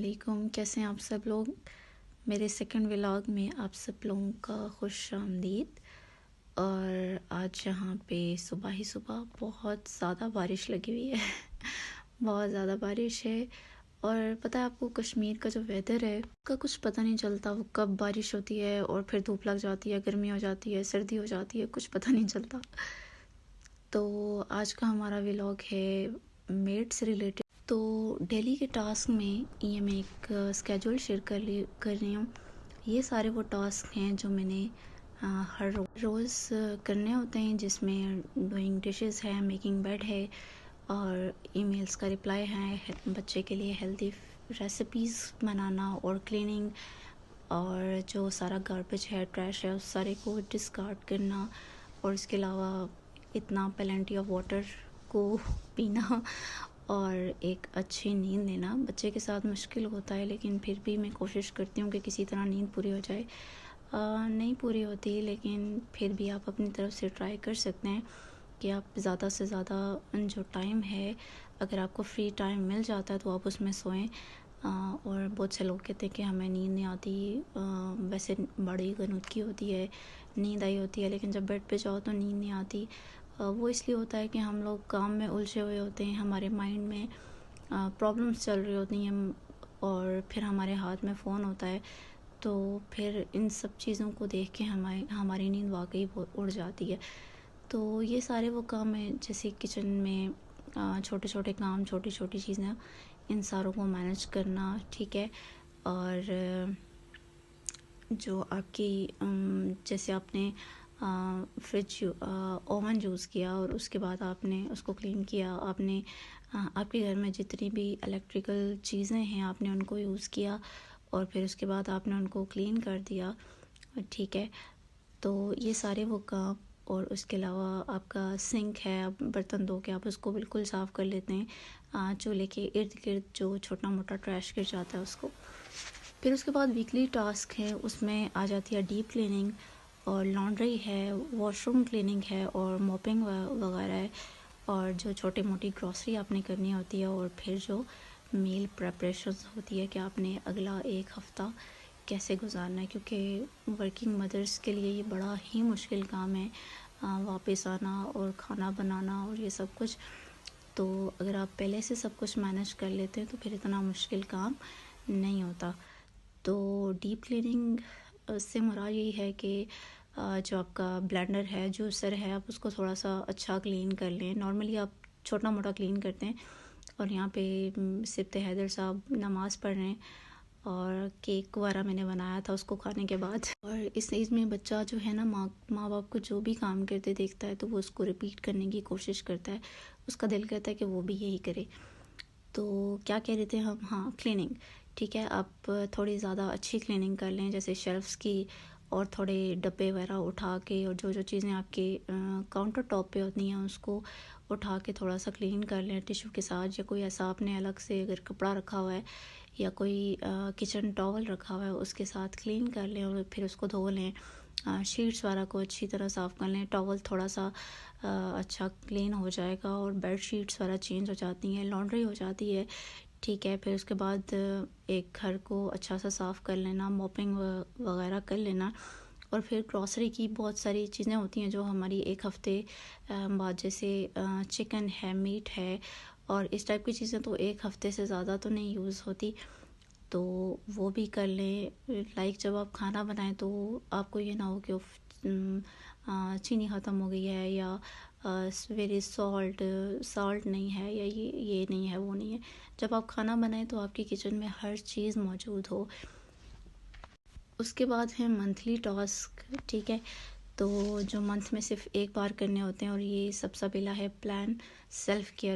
वालेकुम। कैसे हैं आप सब लोग। मेरे सेकंड व्लॉग में आप सब लोगों का खुश आमदीद। और आज यहाँ पे सुबह ही सुबह बहुत ज़्यादा बारिश लगी हुई है बहुत ज़्यादा बारिश है। और पता है आपको, कश्मीर का जो वेदर है उसका कुछ पता नहीं चलता, वो कब बारिश होती है और फिर धूप लग जाती है, गर्मी हो जाती है, सर्दी हो जाती है, कुछ पता नहीं चलता। तो आज का हमारा व्लॉग है मेड से रिलेटेड। तो डेली के टास्क में ये मैं एक स्केड्यूल शेयर कर रही हूँ। ये सारे वो टास्क हैं जो मैंने हर रोज़ करने होते हैं, जिसमें डूइंग डिशेस है, मेकिंग बेड है, और ईमेल्स का रिप्लाई है, बच्चे के लिए हेल्दी रेसिपीज़ बनाना, और क्लीनिंग, और जो सारा गार्बेज है, ट्रैश है, उस सारे को डिस्कार्ड करना। और इसके अलावा इतना प्लेंटी ऑफ वाटर को पीना और एक अच्छी नींद लेना। बच्चे के साथ मुश्किल होता है, लेकिन फिर भी मैं कोशिश करती हूँ कि किसी तरह नींद पूरी हो जाए। नहीं पूरी होती, लेकिन फिर भी आप अपनी तरफ से ट्राई कर सकते हैं कि आप ज़्यादा से ज़्यादा जो टाइम है, अगर आपको फ्री टाइम मिल जाता है तो आप उसमें सोएं। और बहुत से लोग कहते हैं कि हमें नींद नहीं आती, वैसे बड़ी गनुदगी होती है, नींद आई होती है, लेकिन जब बेड पे जाओ तो नींद नहीं आती। वो इसलिए होता है कि हम लोग काम में उलझे हुए होते हैं, हमारे माइंड में प्रॉब्लम्स चल रही होती हैं, और फिर हमारे हाथ में फ़ोन होता है। तो फिर इन सब चीज़ों को देख के हमारी नींद वाकई उड़ जाती है। तो ये सारे वो काम हैं, जैसे किचन में छोटे छोटे काम, छोटी छोटी चीज़ें, इन सारों को मैनेज करना, ठीक है। और जो आपकी जैसे आपने फ्रिज ओवन यूज़ किया और उसके बाद आपने उसको क्लीन किया, आपने आपके घर में जितनी भी इलेक्ट्रिकल चीज़ें हैं आपने उनको यूज़ किया, और फिर उसके बाद आपने उनको क्लीन कर दिया, ठीक है। तो ये सारे वो काम, और उसके अलावा आपका सिंक है, आप बर्तन धो के आप उसको बिल्कुल साफ़ कर लेते हैं, चूल्हे के इर्द गिर्द जो छोटा मोटा ट्रैश गिर जाता है उसको। फिर उसके बाद वीकली टास्क है, उसमें आ जाती है डीप क्लीनिंग, और लॉन्ड्री है, वॉशरूम क्लीनिंग है, और मॉपिंग वगैरह है, और जो छोटी मोटी ग्रॉसरी आपने करनी होती है, और फिर जो मील प्रेपरेशंस होती है कि आपने अगला एक हफ़्ता कैसे गुजारना है, क्योंकि वर्किंग मदर्स के लिए ये बड़ा ही मुश्किल काम है, वापस आना और खाना बनाना और ये सब कुछ। तो अगर आप पहले से सब कुछ मैनेज कर लेते हैं तो फिर इतना मुश्किल काम नहीं होता। तो डीप क्लीनिंग से मुराद यही है कि जो आपका ब्लेंडर है, जूसर है, आप उसको थोड़ा सा अच्छा क्लीन कर लें। नॉर्मली आप छोटा मोटा क्लीन करते हैं, और यहाँ पे सिब्ते हैदर साहब नमाज़ पढ़ रहे हैं, और केक वगैरह मैंने बनाया था उसको खाने के बाद। और इस एज में बच्चा जो है ना, माँ बाप को जो भी काम करते देखता है तो वो उसको रिपीट करने की कोशिश करता है, उसका दिल करता है कि वो भी यही करे। तो क्या कह रहे थे हम, हाँ, क्लीनिंग, ठीक है। आप थोड़ी ज़्यादा अच्छी क्लीनिंग कर लें, जैसे शेल्फ्स की, और थोड़े डब्बे वगैरह उठा के, और जो जो चीज़ें आपके काउंटर टॉप पे होती हैं उसको उठा के थोड़ा सा क्लीन कर लें टिश्यू के साथ, या कोई ऐसा आपने अलग से अगर कपड़ा रखा हुआ है या कोई किचन टॉवल रखा हुआ है उसके साथ क्लीन कर लें, और फिर उसको धो लें। शीट्स वगैरह को अच्छी तरह साफ़ कर लें, टॉवल थोड़ा सा अच्छा क्लीन हो जाएगा, और बेड शीट्स वगैरह चेंज हो जाती हैं, लॉन्ड्री हो जाती है, ठीक है। फिर उसके बाद एक घर को अच्छा सा साफ़ कर लेना, मॉपिंग वगैरह कर लेना। और फिर ग्रॉसरी की बहुत सारी चीज़ें होती हैं जो हमारी एक हफ़्ते बाद, जैसे चिकन है, मीट है, और इस टाइप की चीज़ें तो एक हफ़्ते से ज़्यादा तो नहीं यूज़ होती, तो वो भी कर लें। लाइक जब आप खाना बनाएं तो आपको ये ना हो कि चीनी ख़त्म हो गई है, या वेरी सॉल्ट नहीं है, या ये नहीं है, वो नहीं है। जब आप खाना बनाएं तो आपकी किचन में हर चीज़ मौजूद हो। उसके बाद है मंथली टास्क, ठीक है। तो जो मंथ में सिर्फ एक बार करने होते हैं, और ये सबसे पहला है प्लान सेल्फ केयर